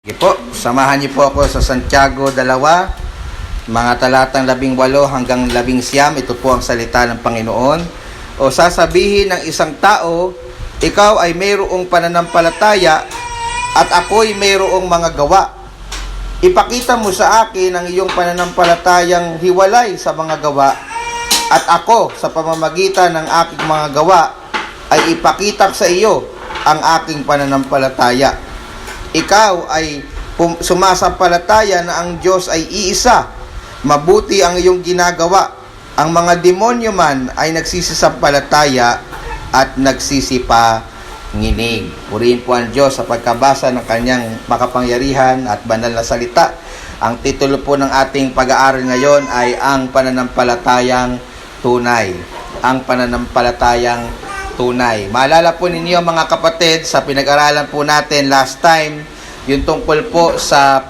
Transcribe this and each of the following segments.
Sige po, samahan niyo po ako sa Santiago 2, mga talatang 18 hanggang 19. Ito po ang salita ng Panginoon. O sasabihin ng isang tao, ikaw ay mayroong pananampalataya at ako'y mayroong mga gawa. Ipakita mo sa akin ang iyong pananampalatayang hiwalay sa mga gawa, at ako sa pamamagitan ng aking mga gawa ay ipakita sa iyo ang aking pananampalataya. Ikaw ay sumasampalataya na ang Diyos ay iisa. Mabuti ang iyong ginagawa. Ang mga demonyo man ay nagsisisampalataya at nagsisipanginig. Purihin po ang Diyos sa pagkabasa ng kanyang makapangyarihan at banal na salita. Ang titulo po ng ating pag-aaral ngayon ay ang pananampalatayang tunay. Ang pananampalatayang tunay. Maalala po ninyo mga kapatid, sa pinag-aralan po natin last time, yung tungkol po sa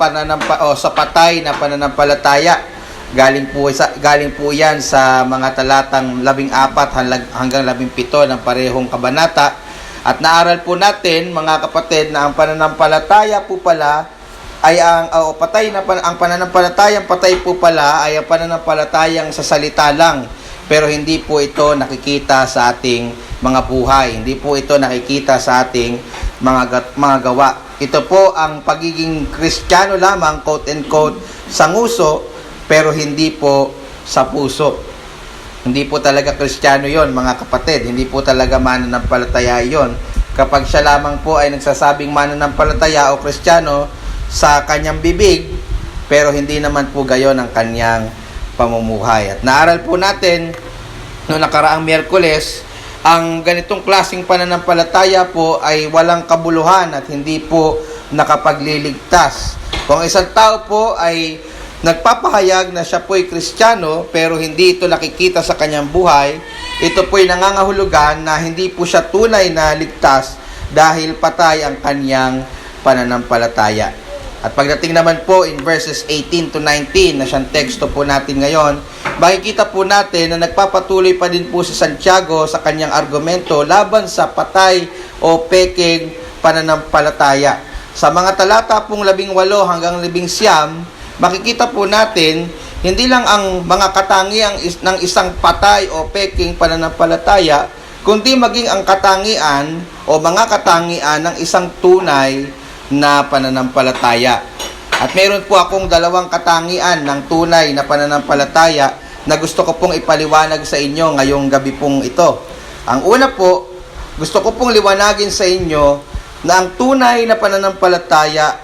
sa patay na pananampalataya. Galing po yan sa mga talatang 14 hanggang 17 ng parehong kabanata. At naaral po natin mga kapatid na ang pananampalataya po pala ay ang pananampalatayang patay po pala ay ang pananampalatayang sa salita lang, pero hindi po ito nakikita sa ating mga buhay. Hindi po ito nakikita sa ating mga gawa. Ito po ang pagiging Kristiyano lamang, quote and quote, sa nguso, pero hindi po sa puso. Hindi po talaga Kristiyano yon mga kapatid. Hindi po talaga mananampalataya yon. Kapag siya lamang po ay nagsasabing mananampalataya o Kristiyano sa kanyang bibig, pero hindi naman po gayon ang kanyang pamumuhay. At naaral po natin noong nakaraang Miyerkules, ang ganitong klaseng pananampalataya po ay walang kabuluhan at hindi po nakapagliligtas. Kung isang tao po ay nagpapahayag na siya po ay Kristiyano pero hindi ito nakikita sa kanyang buhay, ito po ay nangangahulugan na hindi po siya tunay na ligtas dahil patay ang kanyang pananampalataya. At pagdating naman po in verses 18 to 19 na siyang teksto po natin ngayon, makikita po natin na nagpapatuloy pa din po si Santiago sa kanyang argumento laban sa patay o peking pananampalataya. Sa mga talata pong 18 hanggang 19, makikita po natin hindi lang ang mga katangian ng isang patay o peking pananampalataya, kundi maging ang katangian o mga katangian ng isang tunay na pananampalataya. At meron po akong dalawang katangian ng tunay na pananampalataya na gusto ko pong ipaliwanag sa inyo ngayong gabi pong ito. Ang una po, gusto ko pong liwanagin sa inyo na ang tunay na pananampalataya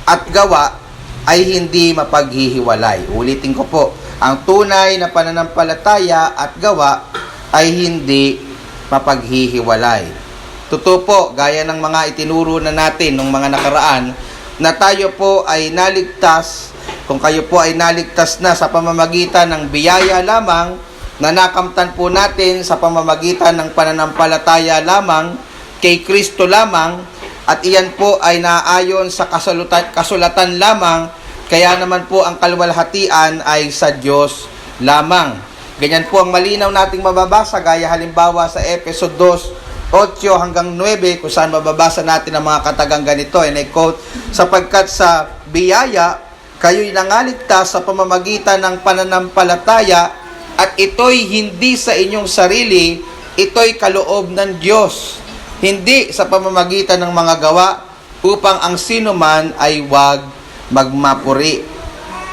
at gawa ay hindi mapaghihiwalay. Ulitin ko po, ang tunay na pananampalataya at gawa ay hindi mapaghihiwalay. Totoo po, gaya ng mga itinuro na natin nung mga nakaraan, na tayo po ay naligtas, kung kayo po ay naligtas na sa pamamagitan ng biyaya lamang, na nakamtan po natin sa pamamagitan ng pananampalataya lamang, kay Kristo lamang, at iyan po ay naayon sa kasulatan lamang, kaya naman po ang kalwalhatian ay sa Diyos lamang. Ganyan po ang malinaw nating mababasa, gaya halimbawa sa Efeso 2, 8 hanggang 9, kung saan mababasa natin ang mga katagang ganito, and I quote, sapagkat sa biyaya, kayo'y nangaligtas sa pamamagitan ng pananampalataya, at ito'y hindi sa inyong sarili, ito'y kaloob ng Diyos, hindi sa pamamagitan ng mga gawa, upang ang sino man ay wag magmapuri.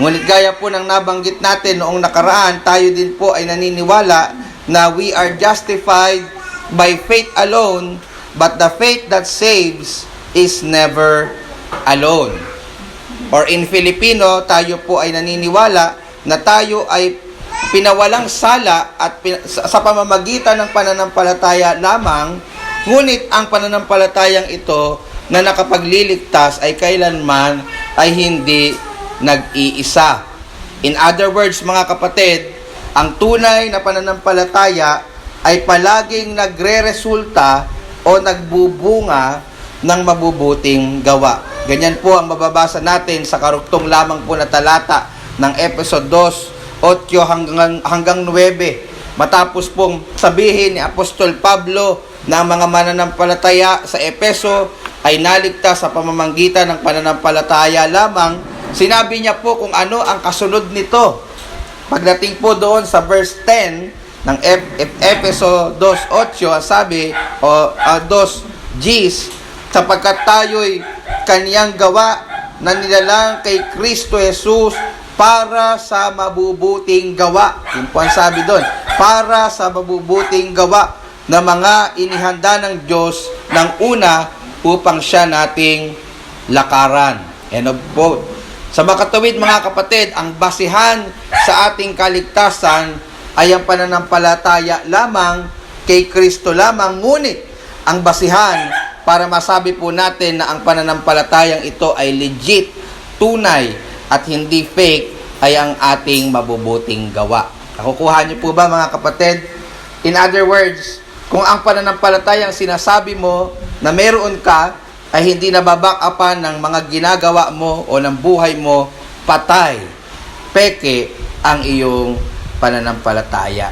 Ngunit gaya po ng nabanggit natin noong nakaraan, tayo din po ay naniniwala na we are justified by faith alone, but the faith that saves is never alone. Or in Filipino, tayo po ay naniniwala na tayo ay pinawalang sala at sa pamamagitan ng pananampalataya lamang, ngunit ang pananampalatayang ito na nakapagliligtas ay kailanman ay hindi nag-iisa. In other words, mga kapatid, ang tunay na pananampalataya ay palaging nagre-resulta o nagbubunga ng mabubuting gawa. Ganyan po ang mababasa natin sa karugtong lamang po na talata ng Efeso 2, 8 hanggang 9. Matapos pong sabihin ni Apostol Pablo na ang mga mananampalataya sa Efeso ay naligtas sa pamamagitan ng pananampalataya lamang, sinabi niya po kung ano ang kasunod nito. Pagdating po doon sa verse 10 ng Efeso 2:8, ang sabi, o 2:10, sapagkat tayo'y kaniyang gawa na nilalang kay Kristo Jesus para sa mabubuting gawa. Yun po ang sabi doon, para sa mabubuting gawa na mga inihanda ng Diyos ng una upang siya nating lakaran. End of quote. Sa makatuwid mga kapatid, ang basihan sa ating kaligtasan ay ang pananampalataya lamang kay Kristo lamang. Ngunit ang basihan para masabi po natin na ang pananampalatayang ito ay legit, tunay at hindi fake ay ang ating mabubuting gawa. Nakukuha niyo po ba mga kapatid? In other words, kung ang pananampalatayang sinasabi mo na meron ka ay hindi nababack-upan ng mga ginagawa mo o ng buhay mo, patay, peke ang iyong pananampalataya.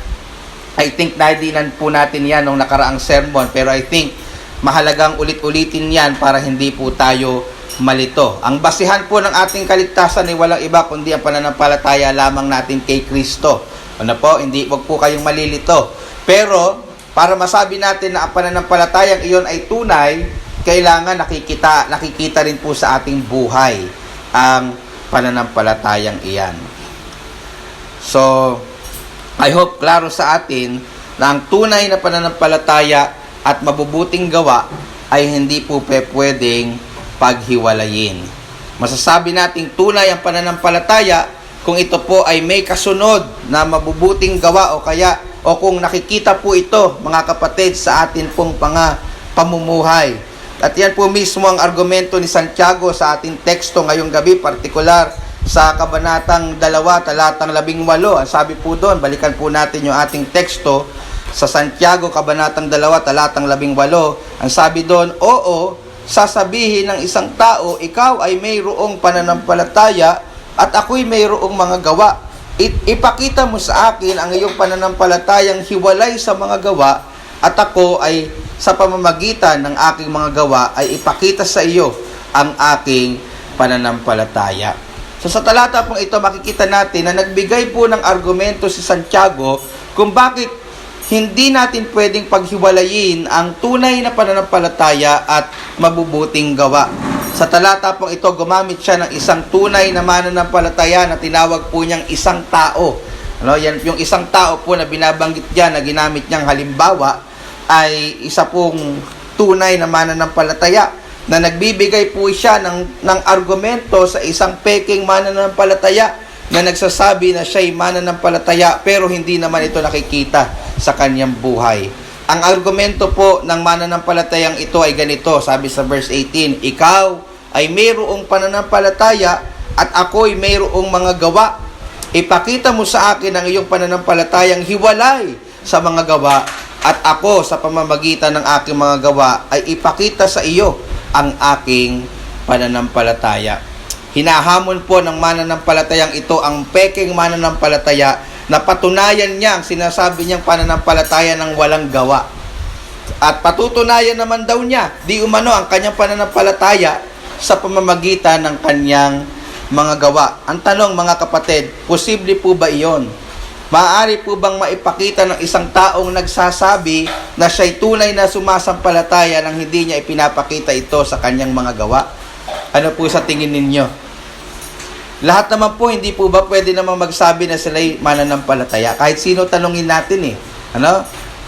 I think nadidinan po natin yan nung nakaraang sermon, pero I think mahalagang ulit-ulitin yan para hindi po tayo malito. Ang basihan po ng ating kaligtasan ay walang iba kundi ang pananampalataya lamang natin kay Kristo. Ano po? Wag po kayong malilito. Pero para masabi natin na ang pananampalatayang iyon ay tunay, kailangan nakikita rin po sa ating buhay ang pananampalatayang iyan. So, I hope klaro sa atin na ang tunay na pananampalataya at mabubuting gawa ay hindi po pwedeng paghiwalayin. Masasabi nating tunay ang pananampalataya kung ito po ay may kasunod na mabubuting gawa o kung nakikita po ito, mga kapatid, sa atin pong pamumuhay. At yan po mismo ang argumento ni Santiago sa ating teksto ngayong gabi, partikular sa Kabanatang 2, talatang 18. Ang sabi po doon, balikan po natin yung ating teksto sa Santiago, Kabanatang 2, talatang 18. Ang sabi doon, oo, sasabihin ng isang tao, ikaw ay mayroong pananampalataya at ako'y mayroong mga gawa. Ipakita mo sa akin ang iyong pananampalatayang hiwalay sa mga gawa at ako ay sa pamamagitan ng aking mga gawa ay ipakita sa iyo ang aking pananampalataya. So sa talata pong ito, makikita natin na nagbigay po ng argumento si Santiago kung bakit hindi natin pwedeng paghiwalayin ang tunay na pananampalataya at mabubuting gawa. Sa talata pong ito, gumamit siya ng isang tunay na mananampalataya na tinawag po niyang isang tao. Yan, yung isang tao po na binabanggit diyan na ginamit niyang halimbawa ay isa pong tunay na mananampalataya na nagbibigay po siya ng argumento sa isang peking mananampalataya na nagsasabi na siya'y mananampalataya pero hindi naman ito nakikita sa kanyang buhay. Ang argumento po ng mananampalatayang ito ay ganito, sabi sa verse 18, ikaw ay mayroong pananampalataya at ako'y mayroong mga gawa. Ipakita mo sa akin ang iyong pananampalatayang hiwalay sa mga gawa at ako sa pamamagitan ng aking mga gawa ay ipakita sa iyo ang aking pananampalataya. Hinahamon po ng mananampalatayang ito ang peking mananampalataya na patunayan niya ang sinasabi niyang pananampalataya ng walang gawa. At patutunayan naman daw niya, di umano ang kanyang pananampalataya sa pamamagitan ng kanyang mga gawa. Ang tanong mga kapatid, posible po ba iyon? Maaari po bang maipakita ng isang taong nagsasabi na siya'y tunay na sumasampalataya nang hindi niya ipinapakita ito sa kanyang mga gawa? Ano po sa tingin ninyo? Lahat naman po, hindi po ba pwede namang magsabi na sila'y mananampalataya? Kahit sino tanungin natin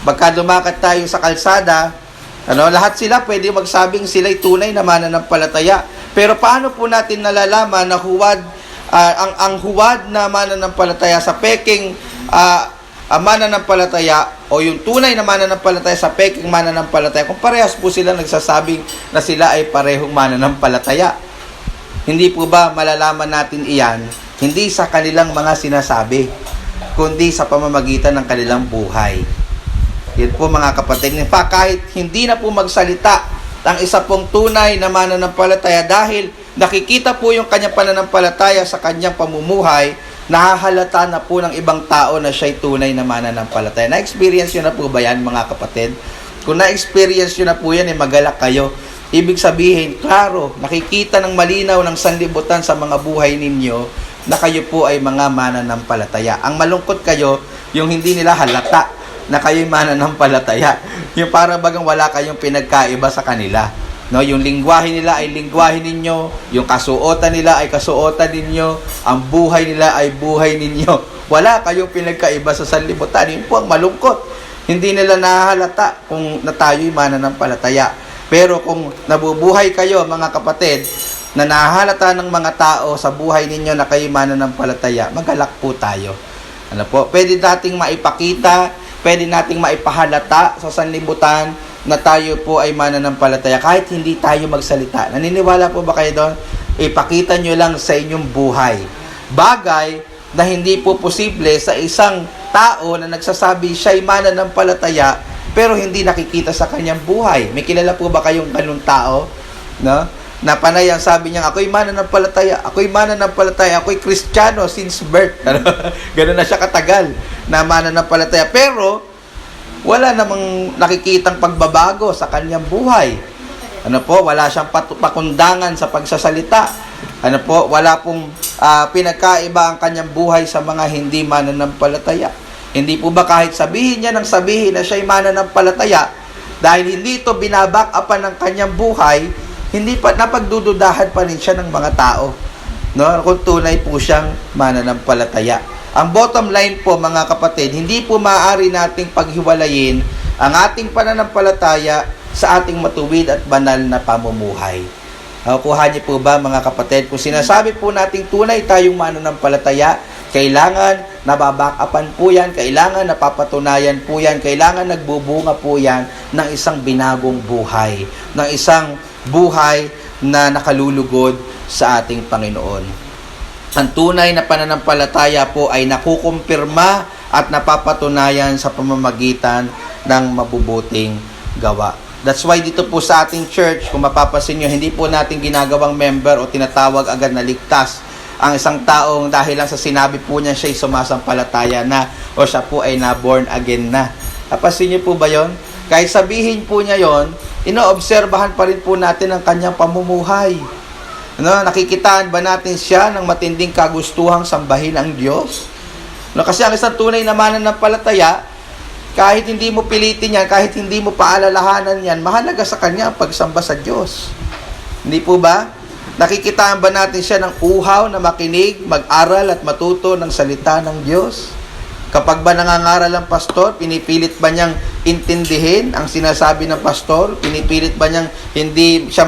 Pagka lumakad tayo sa kalsada, lahat sila pwede magsabing sila'y tunay na mananampalataya. Pero paano po natin nalalaman na ang huwad na mananampalataya sa peking mananampalataya o yung tunay na mananampalataya sa peking mananampalataya, kung parehas po sila nagsasabing na sila ay parehong mananampalataya? Hindi po ba malalaman natin iyan hindi sa kanilang mga sinasabi, kundi sa pamamagitan ng kanilang buhay? Yan po mga kapatid. In fact, kahit hindi na po magsalita ang isa pong tunay na mananampalataya, dahil nakikita po yung kanyang pananampalataya sa kanyang pamumuhay, nahahalata na po ng ibang tao na siya'y tunay na mananampalataya. Na-experience nyo na po ba yan mga kapatid? Kung na-experience nyo na po yan, magalak kayo. Ibig sabihin, klaro, nakikita ng malinaw ng sanlibutan sa mga buhay ninyo na kayo po ay mga mananampalataya. Ang malungkot kayo, yung hindi nila halata na kayo'y mananampalataya. Yung para bagang wala kayong pinagkaiba sa kanila. No, yung lingwahe nila ay lingwahe ninyo, yung kasuotan nila ay kasuotan ninyo, ang buhay nila ay buhay ninyo. Wala kayong pinagkaiba sa sanlibutan. Yun po ang malungkot. Hindi nila nahahalata kung na tayo'y mananampalataya. Pero kung nabubuhay kayo, mga kapatid, na nahahalata ng mga tao sa buhay ninyo na kayo mananampalataya, magalak po tayo. Ano po? Pwede nating maipakita, pwede nating maipahalata sa sanlibutan na tayo po ay mananampalataya kahit hindi tayo magsalita. Naniniwala po ba kayo doon? Ipakita nyo lang sa inyong buhay. Bagay na hindi po posible sa isang tao na nagsasabi siya'y mananampalataya pero hindi nakikita sa kanyang buhay. May kilala po ba kayong ganung tao? No? Na panay ang sabi niya, ako'y mananampalataya, ako'y Kristiyano since birth. Ganun na siya katagal na mananampalataya. Pero, wala namang nakikitang pagbabago sa kanyang buhay. Ano po? Wala siyang pakundangan sa pagsasalita. Ano po? Wala pong pinagkaiba ang kanyang buhay sa mga hindi mananampalataya. Hindi po ba kahit sabihin niya ng sabihin na siya'y mananampalataya, dahil hindi ito binabak-upan ng kanyang buhay, hindi pa napagdududahan pa rin siya ng mga tao. No? Kung tunay po siyang mananampalataya. Ang bottom line po, mga kapatid, hindi po maaari nating paghiwalayin ang ating pananampalataya sa ating matuwid at banal na pamumuhay. Kuha niyo po ba, mga kapatid? Kung sinasabi po nating tunay tayong mananampalataya, kailangan nababakapan po yan, kailangan napapatunayan po yan, kailangan nagbubunga po yan ng isang binagong buhay, ng isang buhay na nakalulugod sa ating Panginoon. Ang tunay na pananampalataya po ay nakukumpirma at napapatunayan sa pamamagitan ng mabubuting gawa. That's why dito po sa ating church, kung mapapansin nyo, hindi po natin ginagawang member o tinatawag agad na ligtas ang isang taong dahil lang sa sinabi po niya siya'y sumasampalataya na o siya po ay na-born again na. Napansin niyo po ba yon? Kahit sabihin po niya yon, inoobserbahan pa rin po natin ang kanyang pamumuhay. Ano, nakikitaan ba natin siya ng matinding kagustuhang sambahin ang Diyos? No, kasi ang isang tunay na mananampalataya, kahit hindi mo pilitin yan, kahit hindi mo paalalahanan yan, mahalaga sa kanya ang pagsamba sa Diyos. Hindi po ba? Nakikitaan ba natin siya ng uhaw na makinig, mag-aral at matuto ng salita ng Diyos? Kapag ba nangangaral ang pastor, pinipilit ba niyang intindihin ang sinasabi ng pastor? Pinipilit ba niyang hindi siya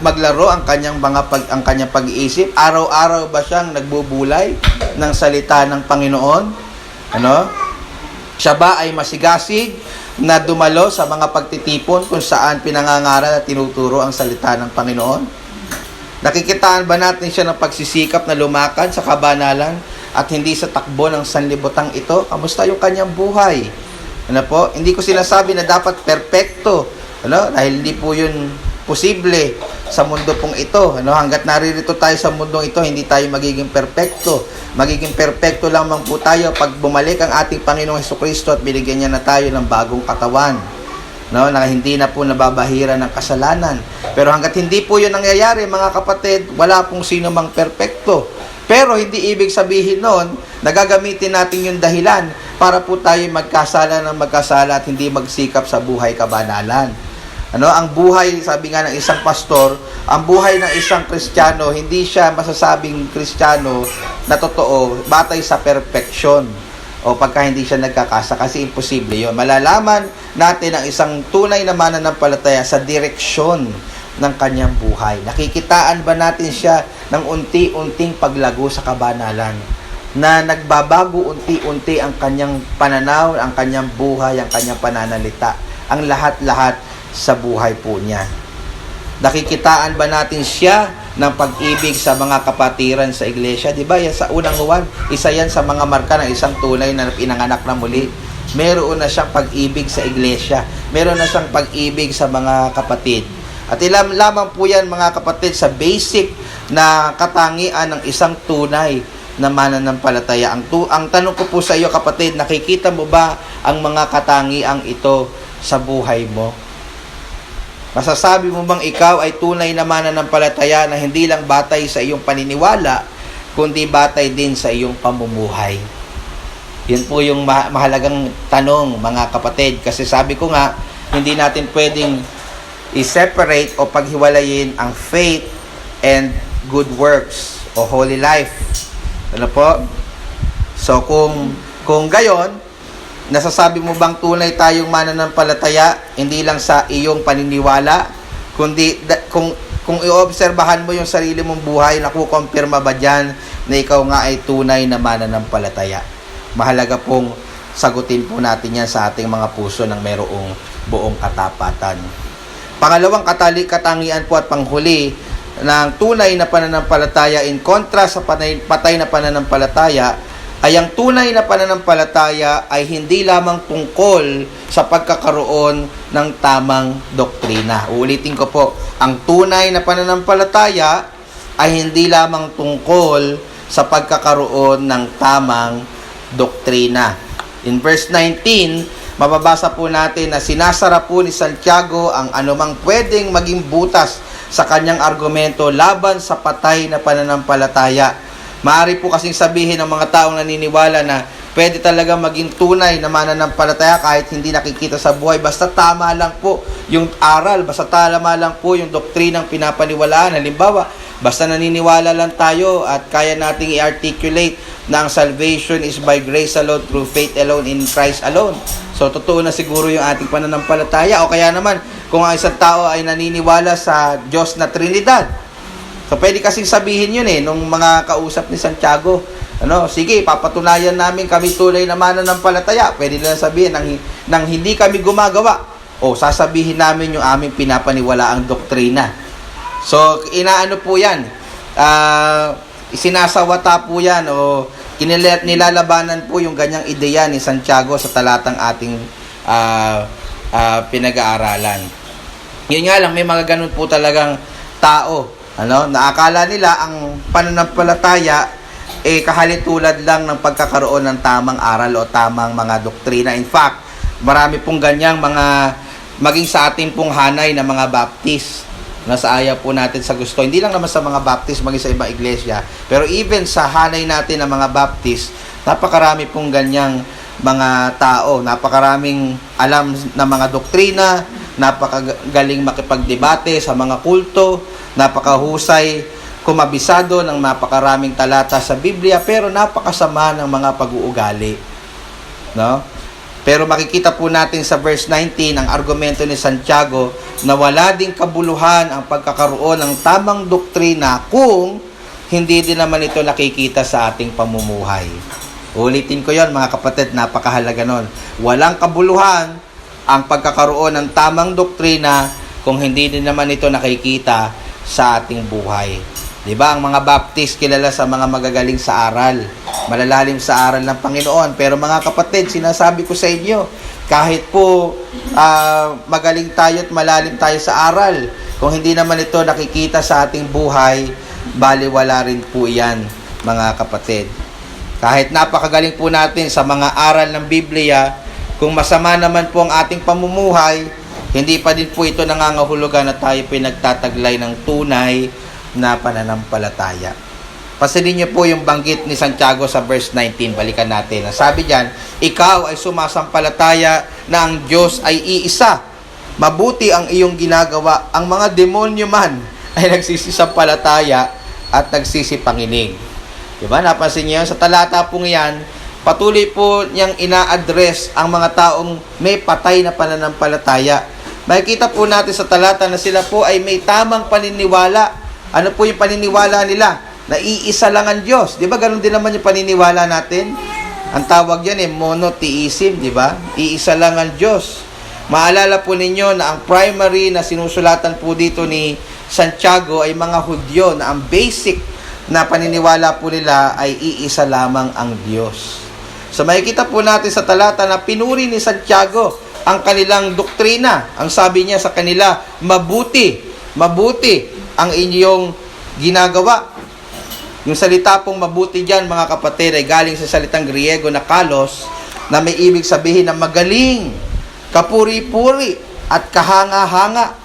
maglaro ang kanyang pag-iisip? Araw-araw ba siyang nagbubulay ng salita ng Panginoon? Ano? Siya ba ay masigasig na dumalo sa mga pagtitipon kung saan pinangangaral at tinuturo ang salita ng Panginoon? Nakikitaan ba natin siya ng pagsisikap na lumakad sa kabanalan at hindi sa takbo ng sanlibutang ito? Kamusta yung kanyang buhay? Ano po? Hindi ko sinasabi na dapat perpekto. Ano? Dahil hindi po yun posible sa mundo pong ito. Ano? Hanggat naririto tayo sa mundong ito, hindi tayo magiging perpekto. Magiging perpekto lamang po tayo pag bumalik ang ating Panginoong Hesukristo at binigyan niya na tayo ng bagong katawan. No, na hindi na po nababahira ng kasalanan. Pero hanggat hindi po 'yun nangyayari, mga kapatid, wala pong sino mang perpekto. Pero hindi ibig sabihin noon na gagamitin natin yung dahilan para po tayo magkasala at hindi magsikap sa buhay kabanalan. Ano, ang buhay, sabi nga ng isang pastor, ang buhay ng isang Kristiyano, hindi siya masasabing Kristiyano na totoo batay sa perfection. O pagka hindi siya nagkakasa, kasi imposible yun. Malalaman natin ang isang tunay na mananampalataya sa direksyon ng kanyang buhay. Nakikitaan ba natin siya ng unti-unting paglago sa kabanalan? Na nagbabago unti-unti ang kanyang pananaw, ang kanyang buhay, ang kanyang pananalita. Ang lahat-lahat sa buhay po niya. Nakikitaan ba natin siya ng pag-ibig sa mga kapatiran sa iglesia? Diba? Yan sa unang Juan, isa yan sa mga marka ng isang tunay na pinanganak na muli. Meron na siyang pag-ibig sa iglesia. Meron na siyang pag-ibig sa mga kapatid. At ilam lamang po yan, mga kapatid, sa basic na katangian ng isang tunay na mananampalataya. Ang tanong ko po sa iyo, kapatid, nakikita mo ba ang mga katangiang ito sa buhay mo? Masasabi mo bang ikaw ay tunay na mananampalataya na hindi lang batay sa iyong paniniwala, kundi batay din sa iyong pamumuhay? Yun po yung mahalagang tanong, mga kapatid. Kasi sabi ko nga, hindi natin pwedeng i-separate o paghiwalayin ang faith and good works o holy life. Ano po? So kung gayon, nasasabi mo bang tunay tayong mananampalataya hindi lang sa iyong paniniwala, kundi kung i-obserbahan mo yung sarili mong buhay, nakukumpirma ba dyan na ikaw nga ay tunay na mananampalataya? Mahalaga pong sagutin po natin yan sa ating mga puso ng mayroong buong katapatan. Pangalawang katangian po at panghuli ng tunay na pananampalataya in kontra sa patay na pananampalataya ay ang tunay na pananampalataya ay hindi lamang tungkol sa pagkakaroon ng tamang doktrina. Uulitin ko po, ang tunay na pananampalataya ay hindi lamang tungkol sa pagkakaroon ng tamang doktrina. In verse 19, mababasa po natin na sinasara po ni Santiago ang anumang pwedeng maging butas sa kanyang argumento laban sa patay na pananampalataya. Maaari po kasing sabihin ng mga taong naniniwala na pwede talaga maging tunay na mananampalataya kahit hindi nakikita sa buhay. Basta tama lang po yung aral, basta tama lang po yung doktrinang pinapaniwalaan. Halimbawa, basta naniniwala lang tayo at kaya nating i-articulate na ang salvation is by grace alone, through faith alone, in Christ alone. So, totoo na siguro yung ating pananampalataya. O kaya naman, kung ang isang tao ay naniniwala sa Diyos na Trinidad, so, pwede kasing sabihin yun nung mga kausap ni Santiago. Sige, papatunayan namin kami tunay na mananampalataya. Pwede nila sabihin, nang hindi kami gumagawa, sasabihin namin yung aming pinapaniwalaang doktrina. So, inaano po yan? Isinasawata po yan o nilalabanan po yung ganyang ideya ni Santiago sa talatang ating pinag-aaralan. Yun nga lang, may mga ganun po talagang tao. Naakala nila ang pananampalataya kahalintulad lang ng pagkakaroon ng tamang aral o tamang mga doktrina. In fact, marami pong ganyang maging sa ating pong hanay na mga Baptist. Nasa aya po natin sa gusto. Hindi lang naman sa mga Baptist, maging sa ibang iglesia. Pero even sa hanay natin ng mga Baptist, napakarami pong ganyang mga tao. Napakaraming alam na mga doktrina, napakagaling makipagdebate sa mga kulto, napakahusay kumabisado ng napakaraming talata sa Biblia, pero napakasama ng mga pag-uugali. Pero makikita po natin sa verse 19 ang argumento ni Santiago na wala ding kabuluhan ang pagkakaroon ng tamang doktrina kung hindi din naman ito nakikita sa ating pamumuhay. Ulitin ko yon, mga kapatid, napakahalaga nun. Walang kabuluhan ang pagkakaroon ng tamang doktrina kung hindi din naman ito nakikita sa ating buhay. Diba? Ang mga Baptist kilala sa mga magagaling sa aral, malalalim sa aral ng Panginoon. Pero mga kapatid, sinasabi ko sa inyo, kahit po magaling tayo at malalim tayo sa aral, kung hindi naman ito nakikita sa ating buhay, baliwala rin po yan, mga kapatid. Kahit napakagaling po natin sa mga aral ng Biblia, kung masama naman po ang ating pamumuhay, hindi pa din po ito nangangahulugan na tayo pinagtataglay ng tunay na pananampalataya. Pansinin niyo po yung banggit ni Santiago sa verse 19. Balikan natin. Sabi diyan, ikaw ay sumasampalataya na ang Diyos ay iisa. Mabuti ang iyong ginagawa. Ang mga demonyo man ay nagsisisampalataya at nagsisipanginig. Diba? Napansin niyo sa talata pong yan, patuloy po niyang ina-address ang mga taong may patay na pananampalataya. Makikita po natin sa talata na sila po ay may tamang paniniwala. Ano po yung paniniwala nila? Na iisa lang ang Diyos. Di ba? Ganun din naman yung paniniwala natin. Ang tawag yan monotheism, di ba? Iisa lang ang Diyos. Maalala po ninyo na ang primary na sinusulatan po dito ni Santiago ay mga Hudyo na ang basic na paniniwala po nila ay iisa lamang ang Diyos. So makikita po natin sa talata na pinuri ni Santiago ang kanilang doktrina. Ang sabi niya sa kanila, mabuti ang inyong ginagawa. Yung salita pong mabuti dyan, mga kapatid, ay galing sa salitang Griego na kalos, na may ibig sabihin na magaling, kapuri-puri, at kahanga-hanga.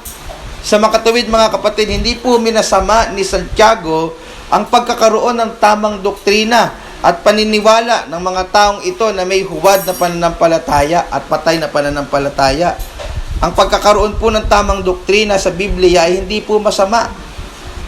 Sa makatuwid mga kapatid, hindi po minasama ni Santiago ang pagkakaroon ng tamang doktrina at paniniwala ng mga taong ito na may huwad na pananampalataya at patay na pananampalataya. Ang pagkakaroon po ng tamang doktrina sa Biblia ay hindi po masama.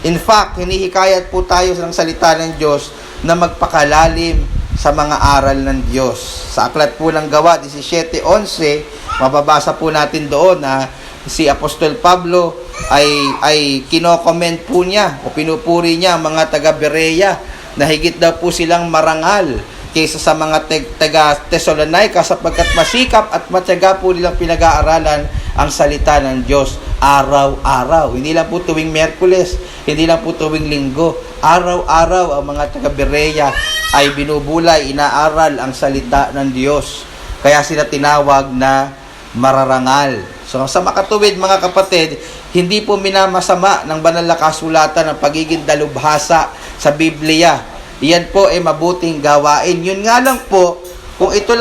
In fact, hinihikayat po tayo ng salita ng Diyos na magpakalalim sa mga aral ng Diyos. Sa aklat po ng Gawa 17:11, mababasa po natin doon na si Apostol Pablo ay kino-comment po niya o pinupuri niya ang mga taga-Berea na higit daw po silang marangal kaysa sa mga taga-Thessalonica sapagkat masikap at matyaga po nilang pinag-aaralan ang salita ng Diyos araw-araw. Hindi lang po tuwing Miyerkules, hindi lang po tuwing Linggo. Araw-araw ang mga taga-Berea ay binubulay, inaaral ang salita ng Diyos. Kaya sila tinawag na mararangal. So sa makatuwid mga kapatid, hindi po minamasama ng banal na kasulatan ang pagiging dalubhasa sa Biblia. Iyan po ay mabuting gawain. Yun nga lang po, kung ito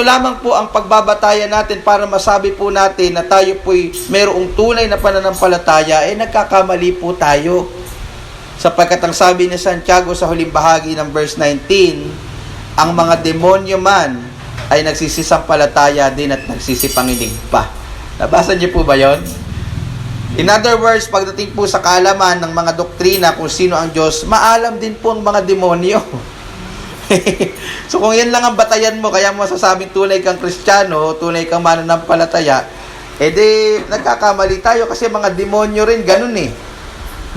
lamang po ang pagbabatayan natin para masabi po natin na tayo po'y mayroong tunay na pananampalataya, nagkakamali po tayo. Sapagkat ang sabi ni Santiago sa huling bahagi ng verse 19, ang mga demonyo man ay nagsisisampalataya din at nagsisipanginig pa. Nabasa niyo po ba yon? In other words, pagdating po sa kaalaman ng mga doktrina kung sino ang Diyos, maalam din po ang mga demonyo. So kung yan lang ang batayan mo, kaya mo masasabing tunay kang Kristiyano, tunay kang mananampalataya, edi nagkakamali tayo kasi mga demonyo rin, ganun eh.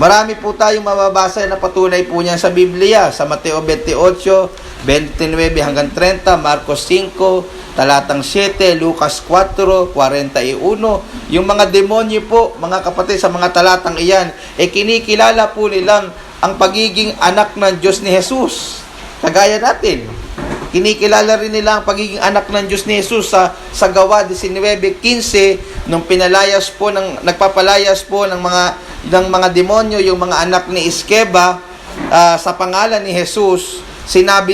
Marami po tayong mababasa na patunay po niyan sa Biblia, sa Mateo 28, 29 hanggang 30, Marcos 5, talatang 7, Lucas 4, 41. Yung mga demonyo po, mga kapatid, sa mga talatang iyan, kinikilala po nilang ang pagiging anak ng Diyos ni Jesus. Kagaya natin, kinikilala rin nila ang pagiging anak ng Diyos ni Jesus sa Gawa 19:15 nung nagpapalayas po ng mga demonyo yung mga anak ni Iskeba sa pangalan ni Jesus. Sinabi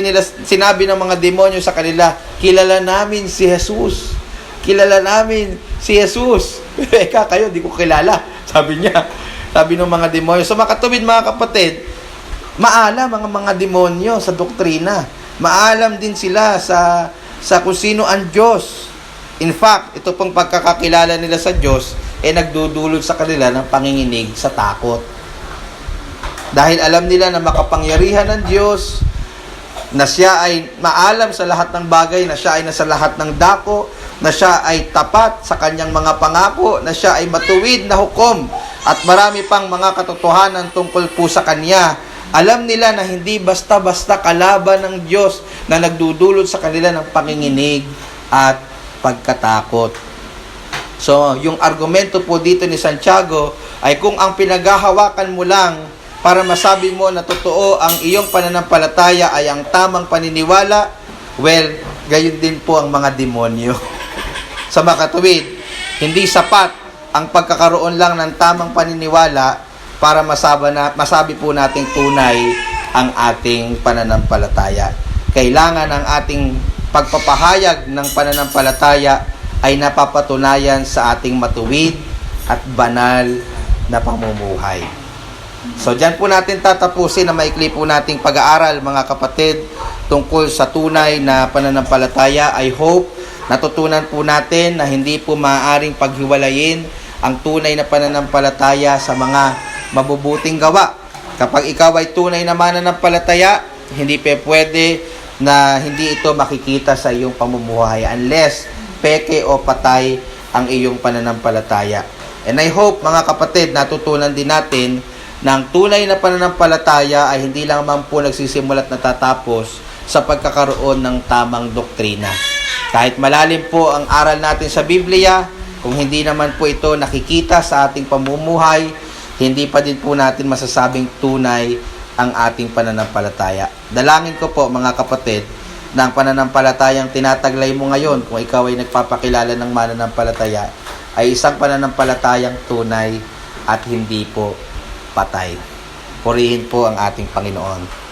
ng mga demonyo sa kanila, kilala namin si Jesus. Kilala namin si Jesus. Eka kayo, di ko kilala. Sabi niya. Sabi ng mga demonyo. So makatuwid mga kapatid, maalam ang mga demonyo sa doktrina. Maalam din sila sa kung sino ang Diyos. In fact, ito pong pagkakakilala nila sa Diyos nagdudulot sa kanila ng panginginig sa takot. Dahil alam nila na makapangyarihan ng Diyos, na siya ay maalam sa lahat ng bagay, na siya ay nasa lahat ng dako, na siya ay tapat sa kanyang mga pangako, na siya ay matuwid na hukom, at marami pang mga katotohanan tungkol po sa kanya. Alam nila na hindi basta-basta kalaban ng Diyos na nagdudulot sa kanila ng panginginig at pagkatakot. So, yung argumento po dito ni Santiago ay kung ang pinaghahawakan mo lang para masabi mo na totoo ang iyong pananampalataya ay ang tamang paniniwala, well, gayon din po ang mga demonyo. Sa makatuwid, hindi sapat ang pagkakaroon lang ng tamang paniniwala para masabi po nating tunay ang ating pananampalataya. Kailangan ang ating pagpapahayag ng pananampalataya ay napapatunayan sa ating matuwid at banal na pamumuhay. So, dyan po natin tatapusin na maikli po nating pag-aaral, mga kapatid, tungkol sa tunay na pananampalataya. I hope natutunan po natin na hindi po maaaring paghiwalayin ang tunay na pananampalataya sa mga mabubuting gawa. Kapag ikaw ay tunay na mananampalataya, hindi pwede na hindi ito makikita sa iyong pamumuhay unless peke o patay ang iyong pananampalataya. And I hope, mga kapatid, natutunan din natin na ang tunay na pananampalataya ay hindi lang man po nagsisimula at natatapos sa pagkakaroon ng tamang doktrina. Kahit malalim po ang aral natin sa Biblia, kung hindi naman po ito nakikita sa ating pamumuhay, hindi pa din po natin masasabing tunay ang ating pananampalataya. Dalangin ko po, mga kapatid, na ang pananampalatayang tinataglay mo ngayon, kung ikaw ay nagpapakilala ng mananampalataya, ay isang pananampalatayang tunay at hindi po patay. Purihin po ang ating Panginoon.